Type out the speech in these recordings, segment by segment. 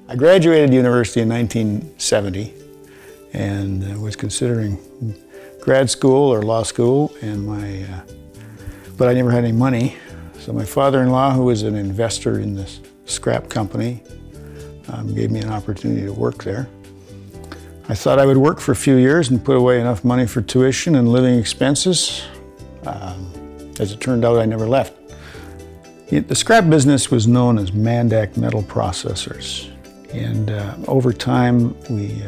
I graduated university in 1970 and was considering grad school or law school, and but I never had any money. So my father-in-law, who was an investor in this scrap company, gave me an opportunity to work there. I thought I would work for a few years and put away enough money for tuition and living expenses. As it turned out, I never left. The scrap business was known as Mandak Metal Processors. And over time, we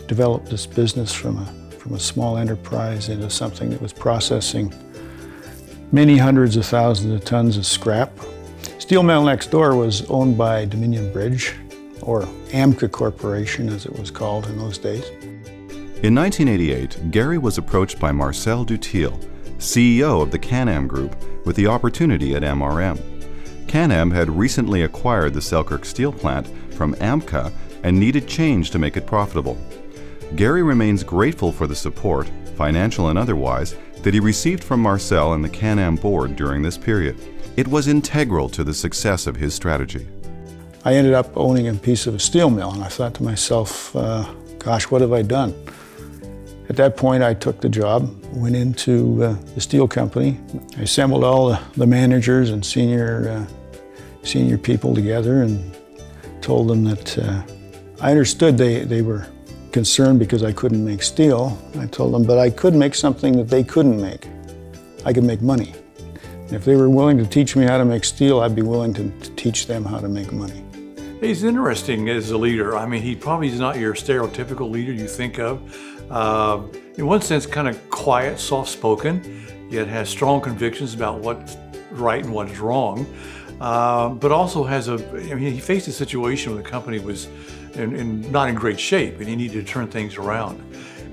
developed this business from a small enterprise into something that was processing many hundreds of thousands of tons of scrap. Steel mill next door was owned by Dominion Bridge, or AMCA Corporation as it was called in those days. In 1988, Garry was approached by Marcel Dutil, CEO of the Can-Am Group, with the opportunity at MRM. Can-Am had recently acquired the Selkirk steel plant from AMCA and needed change to make it profitable. Garry remains grateful for the support, financial and otherwise, that he received from Marcel and the Can-Am board during this period. It was integral to the success of his strategy. I ended up owning a piece of a steel mill, and I thought to myself, gosh, what have I done? At that point, I took the job, went into the steel company. I assembled all the managers and senior people together and told them that I understood they were concerned because I couldn't make steel. I told them, but I could make something that they couldn't make. I could make money. And if they were willing to teach me how to make steel, I'd be willing to teach them how to make money. He's interesting as a leader. I mean, he probably is not your stereotypical leader you think of. In one sense, kind of quiet, soft-spoken, yet has strong convictions about what's right and what's wrong. But also has he faced a situation where the company was not in great shape and he needed to turn things around.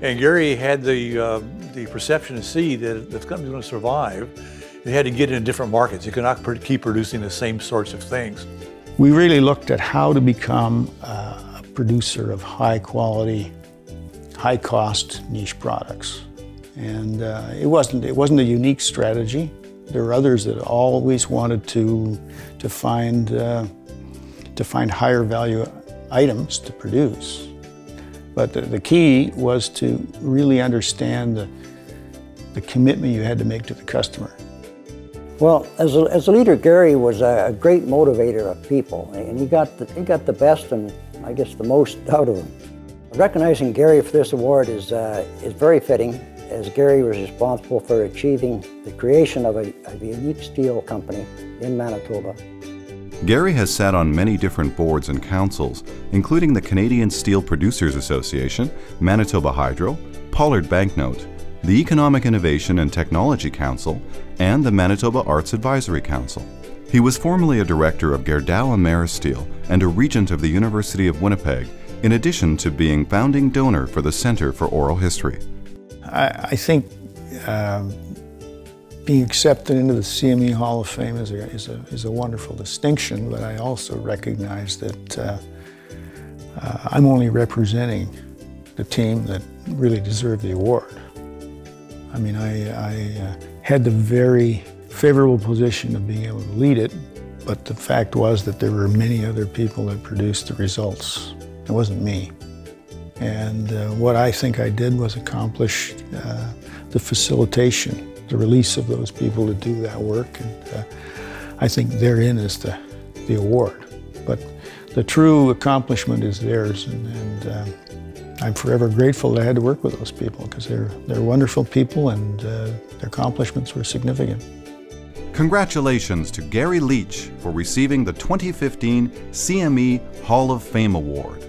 And Garry had the perception to see that if the company was going to survive, it had to get into different markets. It could not keep producing the same sorts of things. We really looked at how to become a producer of high quality, high cost niche products. And it wasn't a unique strategy. There were others that always wanted to find higher value items to produce. But the key was to really understand the commitment you had to make to the customer. Well, as a leader, Garry was a great motivator of people, and he got the best and I guess the most out of them. Recognizing Garry for this award is very fitting, as Garry was responsible for achieving the creation of a unique steel company in Manitoba. Garry has sat on many different boards and councils, including the Canadian Steel Producers Association, Manitoba Hydro, Pollard Banknote, the Economic Innovation and Technology Council, and the Manitoba Arts Advisory Council. He was formerly a director of Gerdau Ameristeel and a regent of the University of Winnipeg, in addition to being founding donor for the Center for Oral History. I think being accepted into the CME Hall of Fame is a wonderful distinction, but I also recognize that I'm only representing the team that really deserved the award. I mean, I had the very favorable position of being able to lead it, but the fact was that there were many other people that produced the results. It wasn't me. And what I think I did was accomplish the facilitation, the release of those people to do that work. And I think therein is the award. But the true accomplishment is theirs. And I'm forever grateful that I had to work with those people because they're wonderful people and their accomplishments were significant. Congratulations to Garry Leach for receiving the 2015 CME Hall of Fame Award.